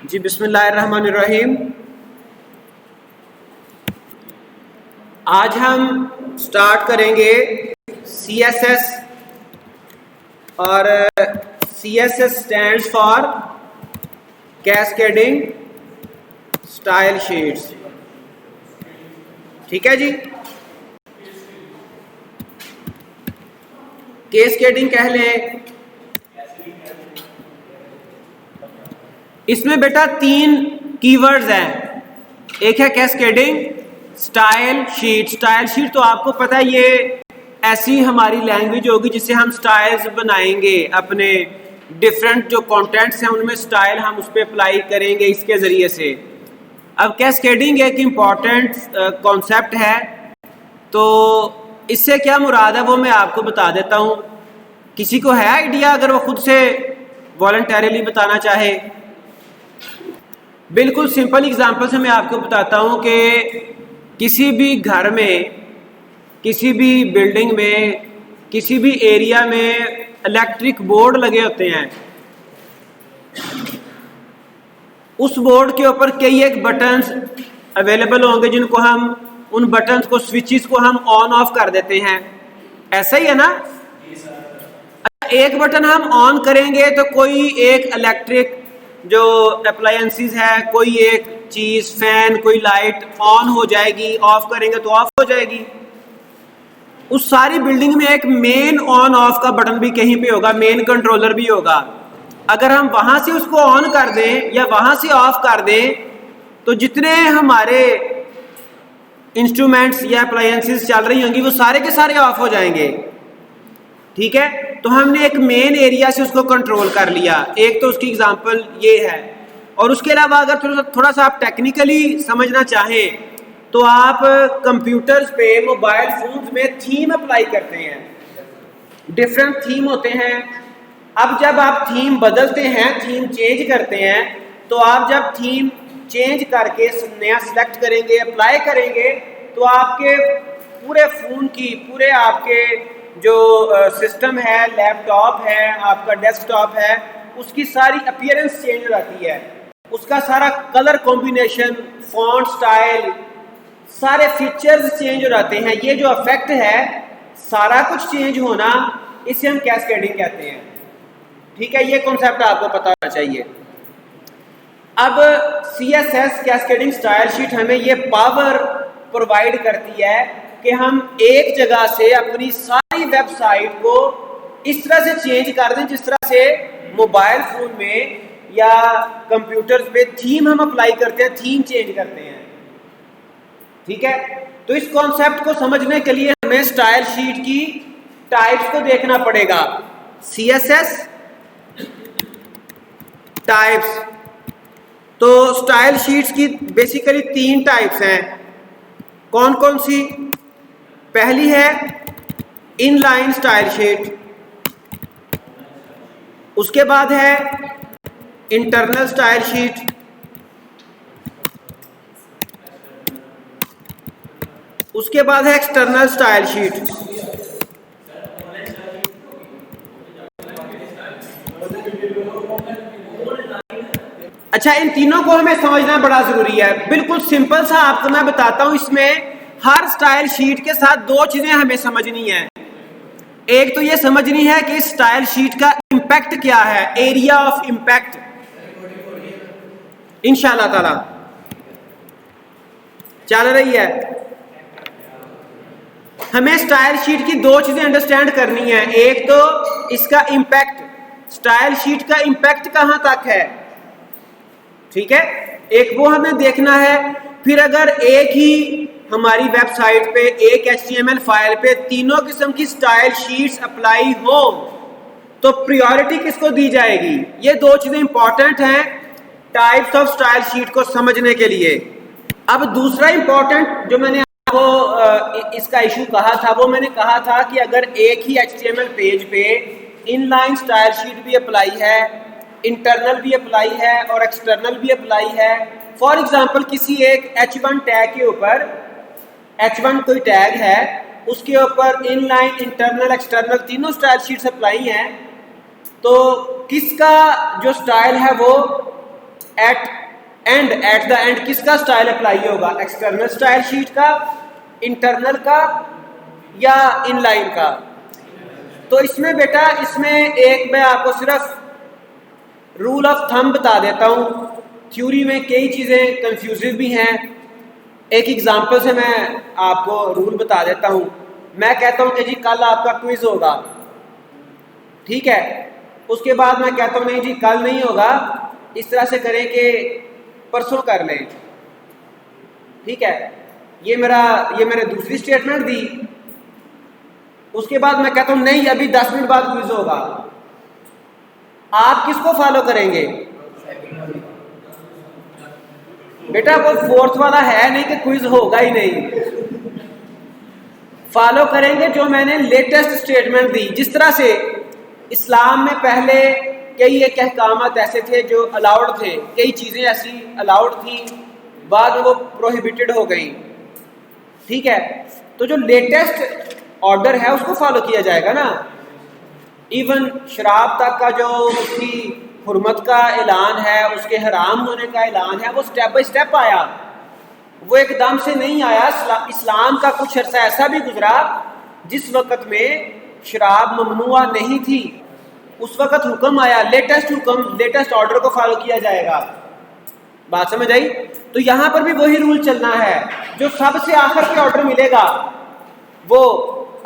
जी बिस्मिल्लाहिर्रहमानिर्रहीम। आज हम स्टार्ट करेंगे CSS और CSS stands for cascading style sheets. ठीक है जी, कैस्केडिंग कह लें। इसमें बेटा तीन कीवर्ड्स हैं। एक है cascading style sheet. Style sheet तो आपको पता है ये ऐसी हमारी लैंग्वेज होगी जिससे हम स्टाइल्स बनाएंगे, अपने डिफरेंट जो कंटेंट्स हैं उनमें स्टाइल हम उस पर अप्लाई करेंगे इसके ज़रिए से। अब कैस्केडिंग एक इम्पॉर्टेंट कॉन्सेप्ट है, तो इससे क्या मुराद है वो मैं आपको बता देता हूँ। किसी को है आइडिया अगर वो खुद से वॉलंटरीली बताना चाहे? बिल्कुल सिंपल एग्जांपल से मैं आपको बताता हूँ कि किसी भी घर में, किसी भी बिल्डिंग में, किसी भी एरिया में इलेक्ट्रिक बोर्ड लगे होते हैं। उस बोर्ड के ऊपर कई एक बटन्स अवेलेबल होंगे जिनको हम, उन बटन्स को, स्विचेस को हम ऑन ऑफ कर देते हैं। ऐसा ही है ना? एक बटन हम ऑन करेंगे तो कोई एक इलेक्ट्रिक जो अप्लायंसेस है, कोई एक चीज, फैन, कोई लाइट ऑन हो जाएगी, ऑफ करेंगे तो ऑफ हो जाएगी। उस सारी बिल्डिंग में एक मेन ऑन ऑफ का बटन भी कहीं पे होगा, मेन कंट्रोलर भी होगा। अगर हम वहां से उसको ऑन कर दें या वहां से ऑफ कर दें तो जितने हमारे इंस्ट्रूमेंट्स या अप्लायंसेस चल रही होंगी वो सारे के सारे ऑफ हो जाएंगे। ठीक है, तो हमने एक मेन एरिया से उसको कंट्रोल कर लिया। एक तो उसकी एग्जांपल ये है। और उसके अलावा अगर थोड़ा सा आप टेक्निकली समझना चाहें तो आप कंप्यूटर्स पे, मोबाइल फोन्स में थीम अप्लाई करते हैं। डिफरेंट थीम होते हैं। अब जब आप थीम बदलते हैं, थीम चेंज करते हैं, तो आप जब थीम चेंज करके नया सिलेक्ट करेंगे, अप्लाई करेंगे, तो आपके पूरे फोन की, पूरे आपके जो सिस्टम है, लैपटॉप है, आपका डेस्कटॉप है, उसकी सारी अपीयरेंस चेंज हो जाती है। उसका सारा कलर कॉम्बिनेशन, फॉन्ट स्टाइल, सारे फीचर्स चेंज हो जाते हैं। ये जो इफेक्ट है, सारा कुछ चेंज होना, इसे हम कैस्केडिंग कहते हैं। ठीक है, ये कॉन्सेप्ट आपको पता होना चाहिए। अब CSS कैस्केडिंग स्टाइल शीट हमें ये पावर प्रोवाइड करती है कि हम एक जगह से अपनी सारी वेबसाइट को इस तरह से चेंज कर दें जिस तरह से मोबाइल फोन में या कंप्यूटर्स पे थीम हम अप्लाई करते हैं, थीम चेंज करते हैं। ठीक है, तो इस कॉन्सेप्ट को समझने के लिए हमें स्टाइल शीट की टाइप्स को देखना पड़ेगा। CSS टाइप्स, तो स्टाइल शीट्स की बेसिकली तीन टाइप्स हैं। कौन कौन सी? पहली है इनलाइन स्टाइल शीट, उसके बाद है इंटरनल स्टाइल शीट, उसके बाद है एक्सटर्नल स्टाइल शीट। अच्छा, इन तीनों को हमें समझना बड़ा जरूरी है। बिल्कुल सिंपल सा आपको मैं बताता हूं। इसमें हर स्टाइल शीट के साथ दो चीजें हमें समझनी है। एक तो ये समझनी है कि स्टाइल शीट का इंपैक्ट क्या है, एरिया ऑफ इंपैक्ट। इंशाल्लाह ताला चल रही है। हमें स्टाइल शीट की दो चीजें अंडरस्टैंड करनी है। एक तो इसका इंपैक्ट, स्टाइल शीट का इंपैक्ट कहां तक है। ठीक है, एक वो हमें देखना है। फिर अगर एक ही हमारी वेबसाइट पे, एक HTML फाइल पे तीनों किस्म की स्टाइल शीट्स अप्लाई हो तो प्रायोरिटी किसको दी जाएगी। ये दो चीजें इंपॉर्टेंट हैं टाइप्स ऑफ स्टाइल शीट को समझने के लिए। अब दूसरा इंपॉर्टेंट जो मैंने आपको इसका इशू कहा था, वो मैंने कहा था कि अगर एक ही HTML पेज पे इनलाइन स्टाइल शीट भी अप्लाई है, इंटरनल भी अप्लाई है और एक्सटर्नल भी अप्लाई है। फॉर एग्जांपल किसी एक H1 टैग के ऊपर, H1 कोई टैग है, उसके ऊपर इनलाइन, इंटरनल, एक्सटर्नल तीनों स्टाइल शीट्स अप्लाई हैं, तो किसका जो स्टाइल है वो एट द एंड किसका स्टाइल अप्लाई होगा, एक्सटर्नल स्टाइल शीट का, इंटरनल का या इनलाइन का। तो इसमें बेटा इसमें एक मैं आपको सिर्फ रूल ऑफ थंब बता देता हूँ। थ्योरी में कई चीज़ें कंफ्यूजिव भी हैं। एक एग्जांपल से मैं आपको रूल बता देता हूँ। मैं कहता हूँ कि जी कल आपका क्विज होगा, ठीक है। उसके बाद मैं कहता हूँ नहीं जी कल नहीं होगा, इस तरह से करें कि परसों कर लें, ठीक है। ये मैंने दूसरी स्टेटमेंट दी। उसके बाद मैं कहता हूँ नहीं अभी 10 मिनट बाद क्विज होगा। आप किसको फॉलो करेंगे बेटा? वो फोर्थ वाला है नहीं कि क्विज होगा ही नहीं। फॉलो करेंगे जो मैंने लेटेस्ट स्टेटमेंट दी। जिस तरह से इस्लाम में पहले कई एक अहकामात ऐसे थे जो अलाउड थे, कई चीज़ें ऐसी अलाउड थी, बाद में वो प्रोहिबिटेड हो गई, ठीक है। तो जो लेटेस्ट ऑर्डर है उसको फॉलो किया जाएगा ना। इवन शराब तक का जो उसकी हुर्मत का ऐलान है, उसके हराम होने का ऐलान है, वो स्टेप बाय स्टेप आया, वो एकदम से नहीं आया। इस्लाम का कुछ अर्सा ऐसा भी गुजरा जिस वक़्त में शराब ममनुआ नहीं थी, उस वक़्त हुक्म आया, लेटेस्ट हुक्म, लेटेस्ट ऑर्डर को फॉलो किया जाएगा। बात समझ आई? तो यहाँ पर भी वही रूल चलना है। जो सबसे आखिर पे ऑर्डर मिलेगा वो,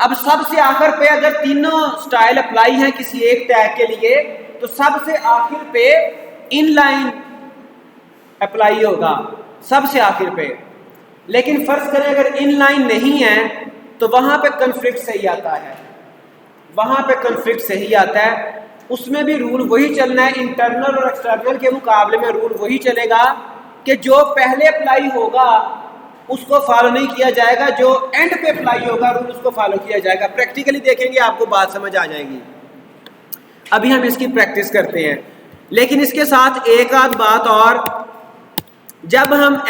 अब सबसे आखिर पे अगर तीनों स्टाइल अप्लाई हैं किसी एक टैग के लिए, तो सबसे आखिर पे इनलाइन अप्लाई होगा, सबसे आखिर पे। लेकिन फर्ज करें अगर इनलाइन नहीं है तो वहां पे कन्फ्लिक्ट सही आता है, वहां पे कन्फ्लिक्ट सही आता है। उसमें भी रूल वही चलना है। इंटरनल और एक्सटर्नल के मुकाबले में रूल वही चलेगा कि जो पहले अप्लाई होगा उसको फॉलो नहीं किया जाएगा, जो एंड पे अप्लाई होगा रूल उसको फॉलो किया जाएगा। प्रैक्टिकली देखेंगे आपको बात समझ आ जाएगी। अभी हम इसकी प्रैक्टिस करते हैं। लेकिन इसके साथ एक आध बात और, जब हम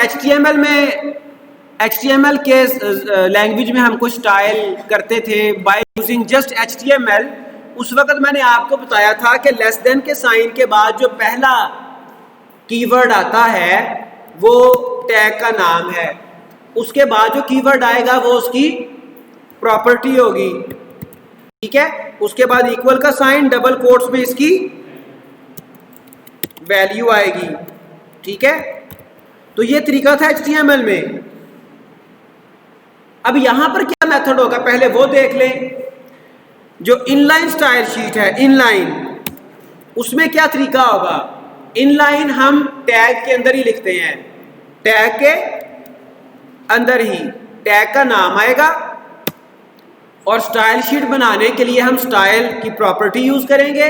HTML के लैंग्वेज में हम कुछ स्टाइल करते थे बाय यूजिंग जस्ट HTML, उस वक्त मैंने आपको बताया था कि लेस देन के साइन के बाद जो पहला कीवर्ड आता है वो टैग का नाम है। उसके बाद जो कीवर्ड आएगा वो उसकी प्रॉपर्टी होगी, ठीक है। उसके बाद इक्वल का साइन, डबल कोट्स में इसकी वैल्यू आएगी, ठीक है। तो ये तरीका था HTML में। अब यहां पर क्या मेथड होगा पहले वो देख लें। जो इनलाइन स्टाइल शीट है, इनलाइन, उसमें क्या तरीका होगा। इनलाइन हम टैग के अंदर ही लिखते हैं, टैग के अंदर ही टैग का नाम आएगा, और स्टाइल शीट बनाने के लिए हम स्टाइल की प्रॉपर्टी यूज करेंगे,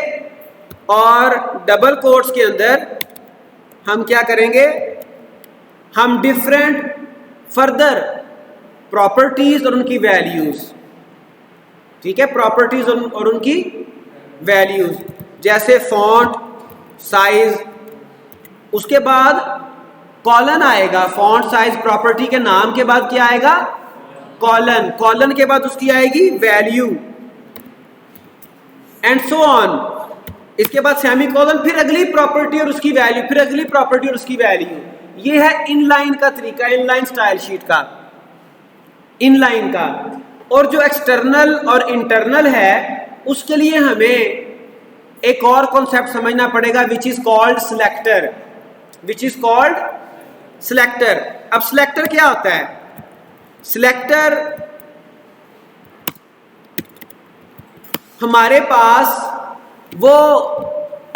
और डबल कोट्स के अंदर हम क्या करेंगे, हम डिफरेंट फर्दर प्रॉपर्टीज और उनकी वैल्यूज, ठीक है, प्रॉपर्टीज और उनकी वैल्यूज, जैसे फॉन्ट, साइज। उसके बाद कॉलन आएगा, फॉन्ट, साइज, प्रॉपर्टी के नाम के बाद क्या आएगा, कॉलन, कॉलन के बाद उसकी आएगी वैल्यू, एंड सो ऑन। इसके बाद सेमी कॉलन, फिर अगली प्रॉपर्टी और उसकी वैल्यू, फिर अगली प्रॉपर्टी और उसकी वैल्यू। ये है इनलाइन का तरीका, इनलाइन स्टाइल शीट का, इनलाइन का। और जो एक्सटर्नल और इंटरनल है उसके लिए हमें एक और कॉन्सेप्ट समझना पड़ेगा, which is called selector, which is called selector. अब सिलेक्टर क्या होता है? सिलेक्टर हमारे पास वो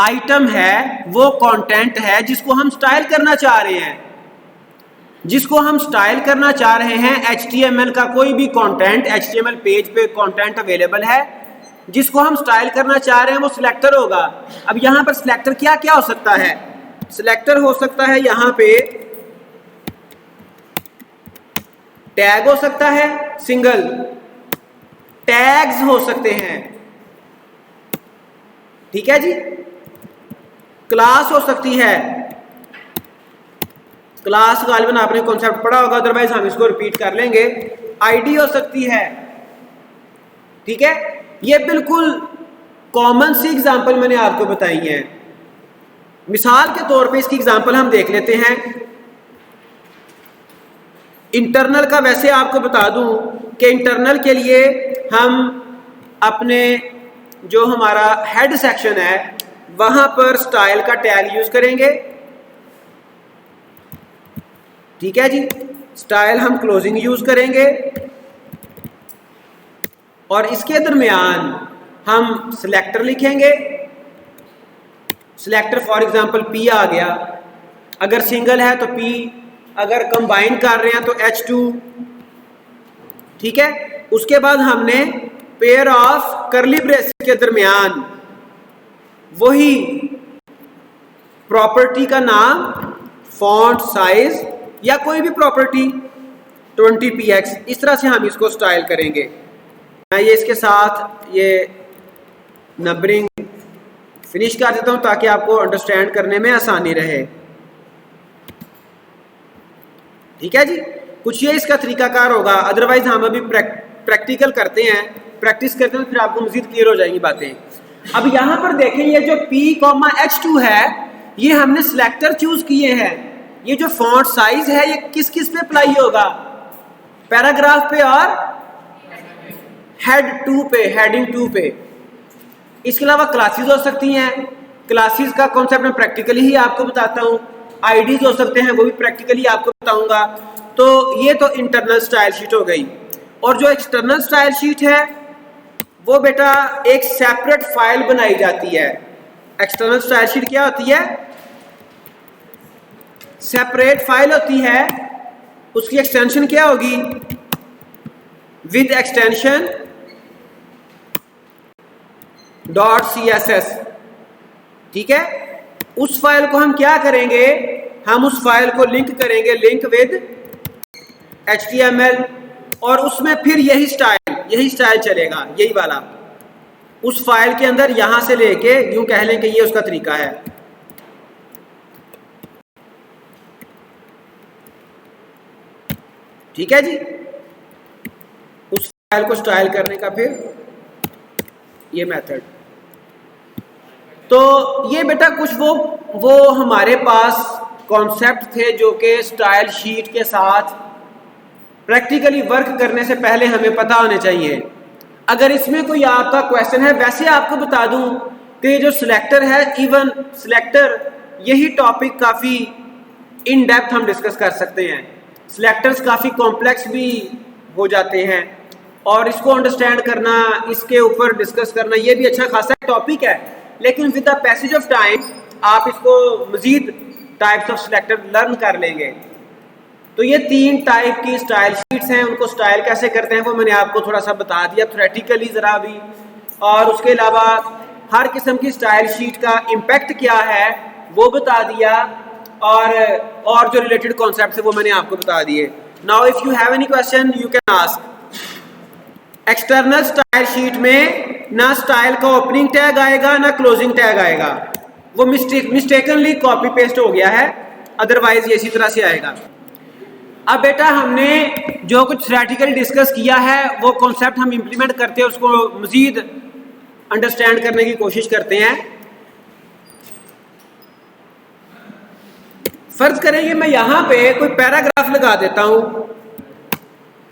आइटम है, वो कंटेंट है जिसको हम स्टाइल करना चाह रहे हैं, जिसको हम स्टाइल करना चाह रहे हैं। HTML का कोई भी कंटेंट, HTML पेज पे कंटेंट अवेलेबल है, जिसको हम स्टाइल करना चाह रहे हैं वो सिलेक्टर होगा। अब यहां पर सिलेक्टर क्या क्या हो सकता है? सिलेक्टर हो सकता है यहां पे टैग हो सकता है, सिंगल टैग्स हो सकते हैं, ठीक है जी। क्लास हो सकती है, क्लास गालिबन आपने कॉन्सेप्ट पढ़ा होगा, अदरवाइज हम इसको रिपीट कर लेंगे। आईडी हो सकती है, ठीक है। ये बिल्कुल कॉमन सी एग्जांपल मैंने आपको बताई है। मिसाल के तौर पे इसकी एग्जांपल हम देख लेते हैं। इंटरनल का वैसे आपको बता दूं कि इंटरनल के लिए हम अपने जो हमारा हेड सेक्शन है वहां पर स्टाइल का टैग यूज करेंगे। ठीक है जी, स्टाइल हम क्लोजिंग यूज करेंगे और इसके दरमियान हम सिलेक्टर लिखेंगे। सिलेक्टर फॉर एग्जांपल पी आ गया, अगर सिंगल है तो पी, अगर कंबाइन कर रहे हैं तो H2। ठीक है, उसके बाद हमने पेयर ऑफ करली ब्रेसेस के दरमियान वही प्रॉपर्टी का नाम, फॉन्ट साइज या कोई भी प्रॉपर्टी 20px, इस तरह से हम इसको स्टाइल करेंगे। मैं ये इसके साथ ये नंबरिंग फिनिश कर देता हूं ताकि आपको अंडरस्टैंड करने में आसानी रहे। ठीक है जी, कुछ ये इसका तरीकाकार होगा, अदरवाइज हम अभी प्रैक्टिकल करते हैं, प्रैक्टिस करते हैं, फिर आपको मजीद क्लियर हो जाएंगी बातें। अब यहां पर देखें, ये जो P, H2 है, ये हमने सिलेक्टर चूज किए हैं। ये जो फॉन्ट साइज है ये किस किस पे अप्लाई होगा? पैराग्राफ पे और हेड 2 पे, हेडिंग 2 पे। इसके अलावा क्लासेस हो सकती हैं, क्लासेस का कॉन्सेप्ट मैं प्रैक्टिकली ही आपको बताता हूँ। आईडीज हो सकते हैं, वो भी प्रैक्टिकली आपको बताऊंगा। तो ये तो इंटरनल स्टाइल शीट हो गई। और जो एक्सटर्नल स्टाइल शीट है वो बेटा एक सेपरेट फाइल बनाई जाती है। एक्सटर्नल स्टाइल शीट क्या होती है? सेपरेट फाइल होती है। उसकी एक्सटेंशन क्या होगी? With extension .css। ठीक है, उस फाइल को हम क्या करेंगे? हम उस फाइल को लिंक करेंगे, लिंक विद HTML, और उसमें फिर यही स्टाइल चलेगा, यही वाला उस फाइल के अंदर, यहां से लेके यूं कह लें कि ये उसका तरीका है। ठीक है जी, उस फाइल को स्टाइल करने का फिर ये मेथड। तो ये बेटा कुछ वो हमारे पास कॉन्सेप्ट थे जो कि स्टाइल शीट के साथ प्रैक्टिकली वर्क करने से पहले हमें पता होने चाहिए। अगर इसमें कोई आपका क्वेश्चन है, वैसे आपको बता दूं कि जो सिलेक्टर है, इवन सिलेक्टर, यही टॉपिक काफ़ी इन डेप्थ हम डिस्कस कर सकते हैं। सिलेक्टर्स काफ़ी कॉम्प्लेक्स भी हो जाते हैं और इसको अंडरस्टैंड करना, इसके ऊपर डिस्कस करना, ये भी अच्छा खासा टॉपिक है। लेकिन with the passage of time आप इसको मजीद टाइप्स ऑफ सिलेक्टर लर्न कर लेंगे। तो ये 3 टाइप की स्टाइल शीट्स हैं, उनको स्टाइल कैसे करते हैं वो मैंने आपको थोड़ा सा बता दिया थ्योरेटिकली ज़रा भी, और उसके अलावा हर किस्म की स्टाइल शीट का इम्पैक्ट क्या है वो बता दिया, और जो रिलेटेड कॉन्सेप्ट है वो मैंने आपको बता दिए। Now if you have any question you can ask. External style sheet में ना स्टाइल का ओपनिंग टैग आएगा ना क्लोजिंग टैग आएगा, वो मिस्टेकनली कॉपी पेस्ट हो गया है, अदरवाइज ये इसी तरह से आएगा। अब बेटा हमने जो कुछ थ्योरेटिकली डिस्कस किया है वो कॉन्सेप्ट हम इंप्लीमेंट करते हैं, उसको मजीद अंडरस्टैंड करने की कोशिश करते हैं। फर्ज करेंगे मैं यहां पे कोई पैराग्राफ लगा देता हूं।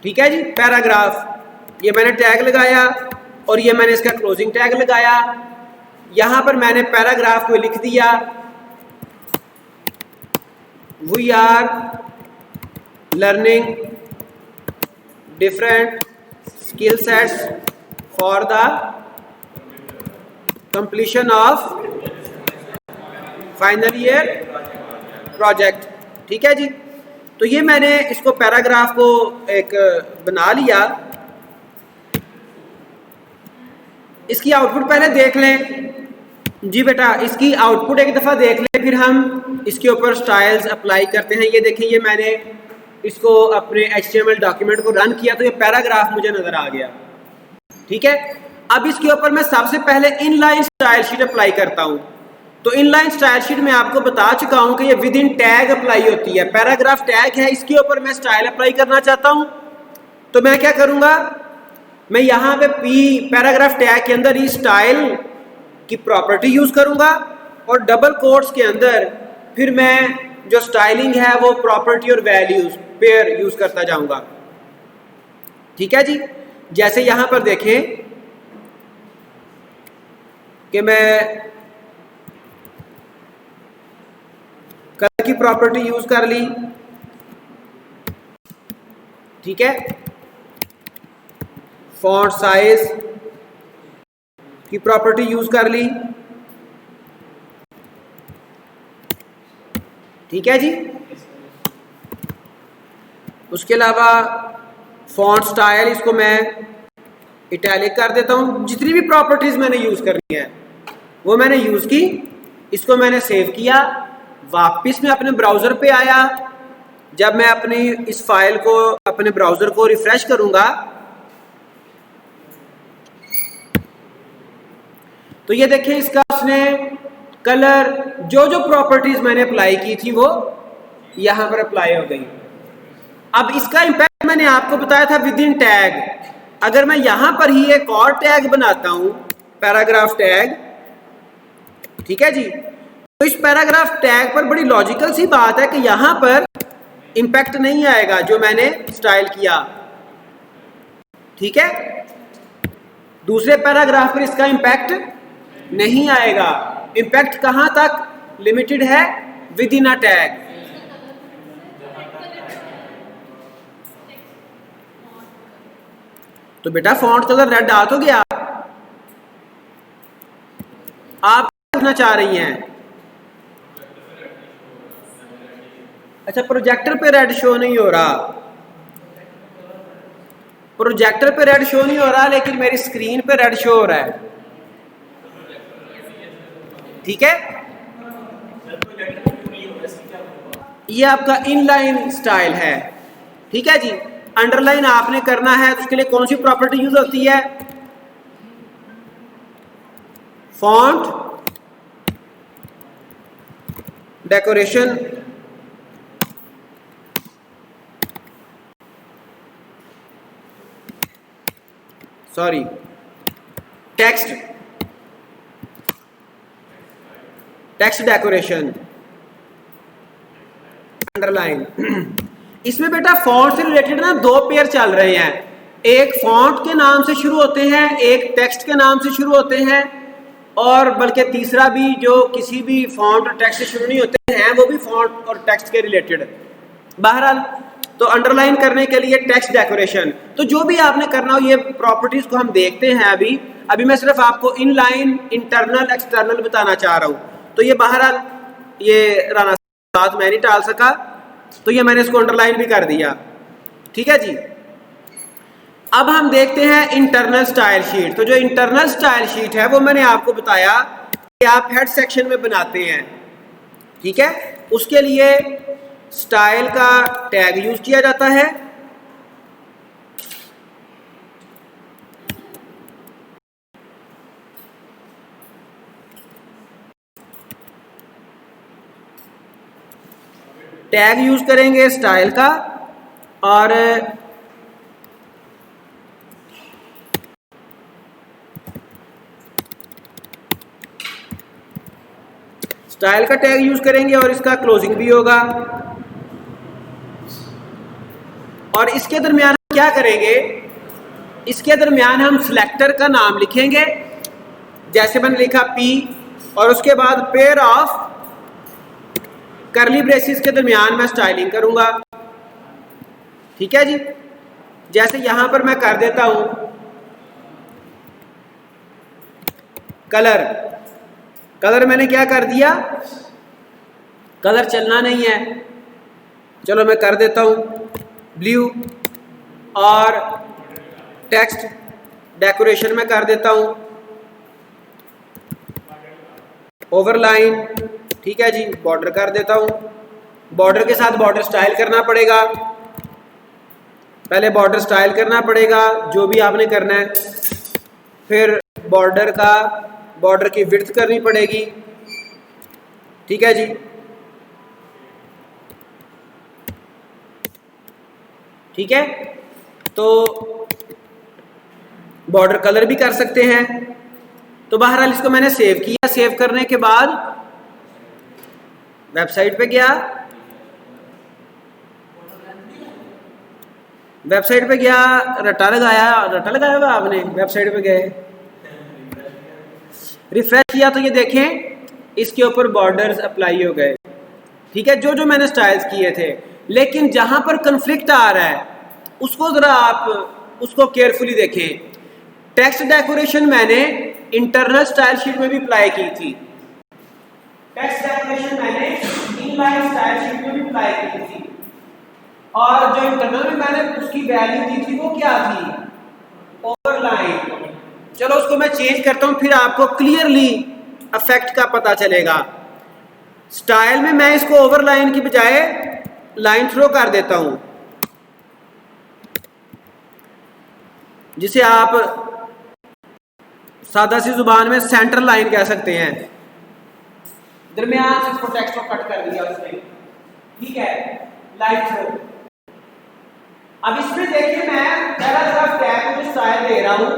ठीक है जी, पैराग्राफ, ये मैंने टैग लगाया और ये मैंने इसका क्लोजिंग टैग लगाया। यहां पर मैंने पैराग्राफ को लिख दिया, we are learning different skill sets for the completion of final year project. ठीक है जी, तो ये मैंने इसको पैराग्राफ को एक बना लिया। इसकी आउटपुट पहले देख लें जी बेटा, इसकी आउटपुट एक दफ़ा देख लें, फिर हम इसके ऊपर स्टाइल्स अप्लाई करते हैं। ये देखें, ये मैंने इसको अपने HTML डॉक्यूमेंट को रन किया तो ये पैराग्राफ मुझे नजर आ गया। ठीक है, अब इसके ऊपर मैं सबसे पहले इनलाइन स्टाइल शीट अप्लाई करता हूं। तो इनलाइन स्टाइल शीट में आपको बता चुका हूं कि ये विद इन टैग अप्लाई होती है। पैराग्राफ टैग है, इसके ऊपर मैं स्टाइल अप्लाई करना चाहता हूं, तो मैं क्या करूंगा, मैं यहां पे पैराग्राफ टैग के अंदर ही स्टाइल की प्रॉपर्टी यूज करूंगा और डबल कोट्स के अंदर फिर मैं जो स्टाइलिंग है वो प्रॉपर्टी और वैल्यूज पेयर यूज करता जाऊंगा। ठीक है जी, जैसे यहां पर देखें कि मैं कलर की प्रॉपर्टी यूज कर ली, ठीक है, फॉन्ट साइज की प्रॉपर्टी यूज कर ली, ठीक है जी। उसके अलावा फॉन्ट स्टाइल, इसको मैं इटैलिक कर देता हूं। जितनी भी प्रॉपर्टीज मैंने यूज करनी है वो मैंने यूज की, इसको मैंने सेव किया, वापस मैं अपने ब्राउजर पे आया। जब मैं अपनी इस फाइल को अपने ब्राउजर को रिफ्रेश करूंगा तो ये देखें इसका उसने कलर जो जो प्रॉपर्टीज मैंने अप्लाई की थी वो यहां पर अप्लाई हो गई। अब इसका इंपैक्ट मैंने आपको बताया था विद इन टैग। अगर मैं यहां पर ही एक और टैग बनाता हूं, पैराग्राफ टैग, ठीक है जी, तो इस पैराग्राफ टैग पर बड़ी लॉजिकल सी बात है कि यहां पर इंपैक्ट नहीं आएगा जो मैंने स्टाइल किया, ठीक है। दूसरे पैराग्राफ पर इसका इंपैक्ट नहीं आएगा। इंपैक्ट कहां तक लिमिटेड है? With in a tag. तो बेटा फॉन्ट कलर रेड आ तो गया। आप क्या करना चाह रही हैं? अच्छा, प्रोजेक्टर पे रेड शो नहीं हो रहा, प्रोजेक्टर पे रेड शो नहीं हो रहा, लेकिन मेरी स्क्रीन पे रेड शो हो रहा है, ठीक है। ये आपका इनलाइन स्टाइल है, ठीक है जी। अंडरलाइन आपने करना है तो उसके लिए कौन सी प्रॉपर्टी यूज होती है? Font decoration, sorry, text decoration, underline. इसमें बेटा फॉन्ट से रिलेटेड ना दो पेयर चल रहे हैं, एक फॉन्ट के नाम से शुरू होते हैं, एक टेक्स्ट के नाम से शुरू होते हैं, और बल्कि तीसरा भी जो किसी भी फॉन्ट और टेक्स्ट से शुरू नहीं होते हैं वो भी फॉन्ट और टेक्स्ट के रिलेटेड। बहरहाल तो अंडरलाइन करने के लिए टेक्स्ट डेकोरेशन, तो जो भी आपने करना हो ये प्रॉपर्टीज को हम देखते हैं। अभी मैं सिर्फ आपको इनलाइन, इंटरनल, एक्सटर्नल बताना चाह रहा हूं। तो ये बहरहाल ये राना साथ मैं नहीं टाल सका, तो ये मैंने इसको अंडरलाइन भी कर दिया, ठीक है जी। अब हम देखते हैं इंटरनल स्टाइल शीट। तो जो इंटरनल स्टाइल शीट है वो मैंने आपको बताया कि आप हेड सेक्शन में बनाते हैं, ठीक है। उसके लिए स्टाइल का टैग यूज किया जाता है, टैग यूज करेंगे स्टाइल का, और स्टाइल का टैग यूज करेंगे और इसका क्लोजिंग भी होगा। और इसके दरमियान हम क्या करेंगे? इसके दरमियान हम सिलेक्टर का नाम लिखेंगे, जैसे मैंने लिखा P, और उसके बाद पेयर ऑफ करली ब्रेसिस के दरमियान मैं स्टाइलिंग करूंगा, ठीक है जी। जैसे यहां पर मैं कर देता हूं कलर मैंने क्या कर दिया? कलर चलना नहीं है, चलो मैं कर देता हूं ब्लू, और टेक्स्ट डेकोरेशन में कर देता हूं ओवरलाइन, ठीक है जी। बॉर्डर कर देता हूं, बॉर्डर के साथ बॉर्डर स्टाइल करना पड़ेगा, पहले बॉर्डर स्टाइल करना पड़ेगा जो भी आपने करना है, फिर बॉर्डर की विड्थ करनी पड़ेगी, ठीक है जी। ठीक है, तो बॉर्डर कलर भी कर सकते हैं। तो बहरहाल इसको मैंने सेव किया, सेव करने के बाद वेबसाइट पे गया, वेबसाइट पे गया, रट्टा लगाया हुआ आपने, वेबसाइट पे गए, रिफ्रेश किया तो ये देखें इसके ऊपर बॉर्डर्स अप्लाई हो गए, ठीक है, जो जो मैंने स्टाइल्स किए थे। लेकिन जहां पर कन्फ्लिक्ट आ रहा है उसको जरा आप उसको केयरफुली देखें। टेक्स्ट डेकोरेशन मैंने इंटरनल स्टाइल शीट में भी अप्लाई की थी, टेक्स्ट डेकोरेशन मैंने इनलाइन स्टाइल शीट में भी अप्लाई की थी, और जो इंटरनल में मैंने उसकी वैल्यू दी थी वो क्या थी, ओवरलाइन। चलो उसको मैं चेंज करता हूं, फिर आपको क्लियरली इफेक्ट का पता चलेगा। स्टाइल में मैं इसको ओवरलाइन की बजाय लाइन थ्रो कर देता हूं, जिसे आप सादा सी जुबान में सेंटर लाइन कह सकते हैं। दरमियान से इसको टेक्स्ट को कट कर दिया उसने, ठीक है, लाइन थ्रो। अब इसमें देखिए मैं पैराग्राफ टैग को जो स्टाइल दे रहा हूं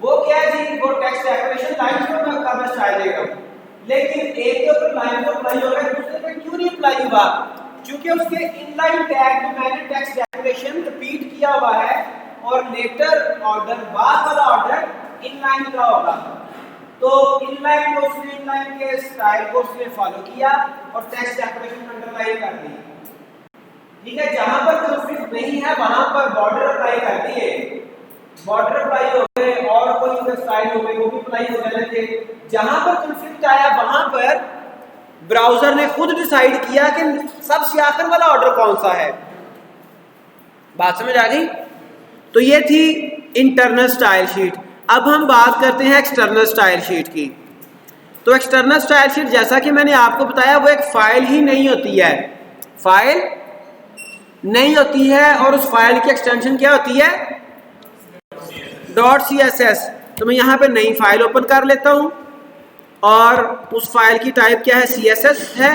वो क्या है जी, वो टेक्स्ट डेकोरेशन लाइन थ्रो का मैं स्टाइल दे रहा हूं, लेकिन एक के ऊपर लाइन थ्रो अप्लाई हो रहा है, दूसरे पे क्यों नहीं अप्लाई हुआ? क्योंकि उसके इनलाइन टैग में मैंने टेक्स्ट डेकोरेशन रिपीट किया हुआ है और लेटर ऑर्डर, बाद वाला ऑर्डर इनलाइन का होगा। तो इनलाइन को उसने, इनलाइन के स्टाइल को उसने फॉलो किया और टेक्स्ट डेकोरेशन अंडरलाइन कर दी, ठीक है। जहां पर कॉन्फ्लिक्ट नहीं है वहां पर बॉर्डर अप्लाई कर दिए, बॉर्डर अप्लाई हो गए और कोई स्टाइल हो गई वो भी अप्लाई हो जाने थे। जहां पर कॉन्फ्लिक्ट आया वहां पर ब्राउजर ने खुद डिसाइड किया कि सबसे आखिर वाला ऑर्डर कौन सा है। बात समझ आ गई? तो ये थी इंटरनल स्टाइल शीट। अब हम बात करते हैं एक्सटर्नल स्टाइल शीट की। तो एक्सटर्नल स्टाइल शीट जैसा कि मैंने आपको बताया वो एक फाइल ही नहीं होती है, फाइल नहीं होती है, और उस फाइल की एक्सटेंशन क्या होती है, .css। तो मैं यहाँ पे नई फाइल ओपन कर लेता हूँ और उस फाइल की टाइप क्या है, CSS है,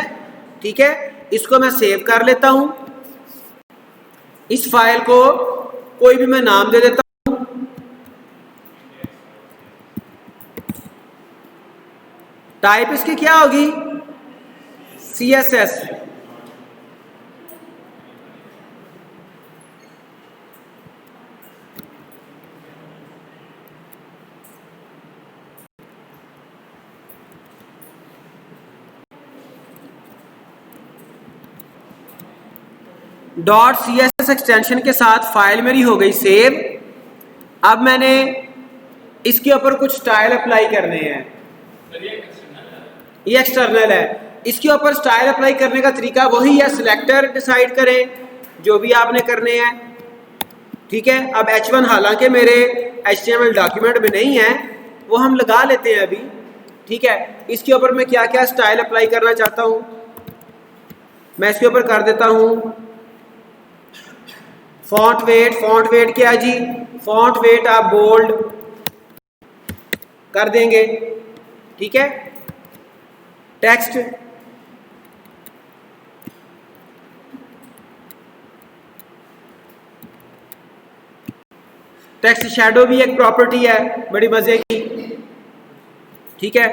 ठीक है। इसको मैं सेव कर लेता हूँ, इस फाइल को कोई भी मैं नाम दे देता हूँ, टाइप इसकी क्या होगी, CSS। .css एक्सटेंशन के साथ फाइल मेरी हो गई सेव। अब मैंने इसके ऊपर कुछ स्टाइल अप्लाई करने हैं, ये एक्सटर्नल है। इसके ऊपर स्टाइल अप्लाई करने का तरीका वही है, सिलेक्टर डिसाइड करें जो भी आपने करने हैं, ठीक है। अब H1 हालांकि मेरे HTML डॉक्यूमेंट में नहीं है, वो हम लगा लेते हैं अभी, ठीक है। इसके ऊपर मैं क्या क्या स्टाइल अप्लाई करना चाहता हूं, मैं इसके ऊपर कर देता हूं फॉन्ट वेट क्या जी, फॉन्ट वेट आप बोल्ड कर देंगे, ठीक है। टेक्स्ट शैडो भी एक प्रॉपर्टी है बड़ी मजे की, ठीक है।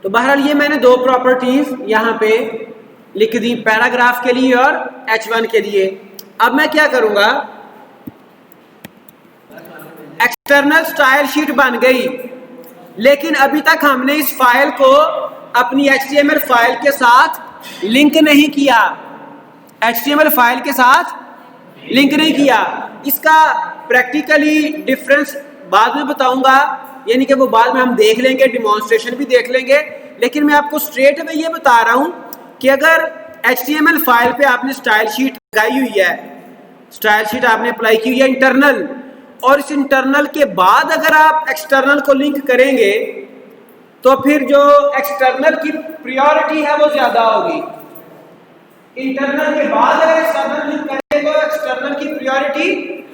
तो बहरहाल ये मैंने दो प्रॉपर्टीज यहां पे लिख दी, पैराग्राफ के लिए और H1 के लिए। अब मैं क्या करूंगा, एक्सटर्नल स्टाइल शीट बन गई, लेकिन अभी तक हमने इस फाइल को अपनी HTML फाइल के साथ लिंक नहीं किया, HTML फाइल के साथ लिंक नहीं किया। इसका प्रैक्टिकली डिफरेंस बाद में बताऊंगा, यानी कि वो बाद में हम देख लेंगे, डिमॉन्स्ट्रेशन भी देख लेंगे। लेकिन मैं आपको स्ट्रेट में ये बता रहा हूं कि अगर HTML फाइल पे आपने स्टाइल शीट लगाई हुई है, स्टाइल शीट आपने अप्लाई की हुई है इंटरनल, और इस इंटरनल के बाद अगर आप एक्सटर्नल को लिंक करेंगे तो फिर जो एक्सटर्नल की प्रायोरिटी है वो ज्यादा होगी। इंटरनल के बाद अगर एक्सटर्नल लिंक करेंगे तो एक्सटर्नल की प्रायोरिटी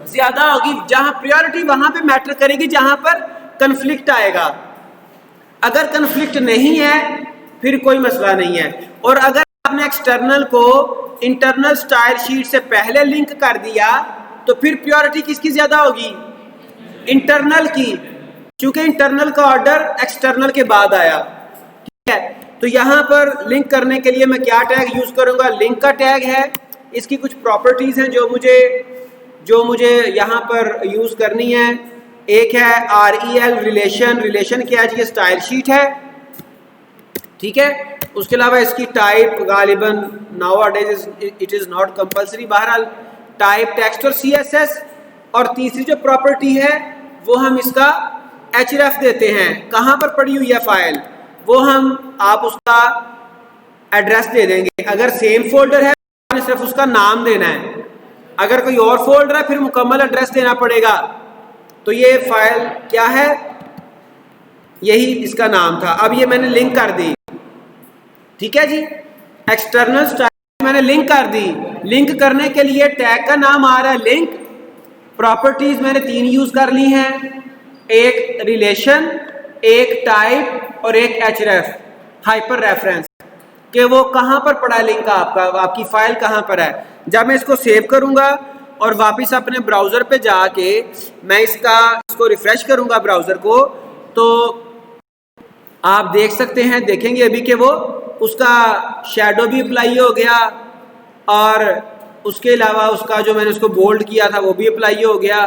ज्यादा होगी। जहां प्रायोरिटी वहां पे मैटर करेगी जहां पर कन्फ्लिक्ट आएगा। अगर कन्फ्लिक्ट नहीं है फिर कोई मसला नहीं है। और अगर आपने एक्सटर्नल को इंटरनल स्टाइल शीट से पहले लिंक कर दिया तो फिर प्योरिटी किसकी ज्यादा होगी? इंटरनल की, क्योंकि इंटरनल का ऑर्डर एक्सटर्नल के बाद आया। ठीक है, तो यहां पर लिंक करने के लिए मैं क्या टैग यूज करूंगा? लिंक का टैग है। इसकी कुछ प्रॉपर्टीज हैं जो मुझे यहां पर यूज करनी है। एक है REL रिलेशन। रिलेशन क्या है? ये स्टाइल शीट है। ठीक है, उसके अलावा इसकी टाइप गालिबन nowadays it is not compulsory, बहरहाल टाइप टेक्स्ट और CSS। और तीसरी जो प्रॉपर्टी है वो हम इसका href देते हैं। कहां पर पड़ी हुई है फाइल? वो आप उसका एड्रेस दे देंगे। अगर सेम फोल्डर है तो सिर्फ उसका नाम देना है, अगर कोई और फोल्डर है फिर मुकम्मल एड्रेस देना पड़ेगा। तो ये फाइल क्या है? यही इसका नाम था। अब ये मैंने लिंक कर दी। ठीक है जी, एक्सटर्नल स्टाइल मैंने लिंक कर दी। लिंक करने के लिए टैग का नाम आ रहा है लिंक। प्रॉपर्टीज मैंने 3 यूज कर ली हैं, एक रिलेशन, एक टाइप और एक href हाइपर रेफरेंस, कि वो कहां पर पड़ा है लिंक आपका, आपकी फाइल कहां पर है। जब मैं इसको सेव करूंगा और वापस अपने ब्राउजर पे जाके मैं इसको रिफ्रेश करूंगा ब्राउजर को, तो आप देख सकते हैं, देखेंगे अभी कि वो उसका शैडो भी अप्लाई हो गया और उसके अलावा उसका जो मैंने उसको बोल्ड किया था वो भी अप्लाई हो गया।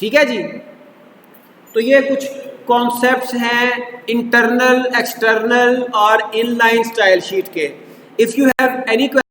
ठीक है जी, तो ये कुछ कॉन्सेप्ट्स हैं इंटरनल, एक्सटर्नल और इनलाइन स्टाइल शीट के। If you have any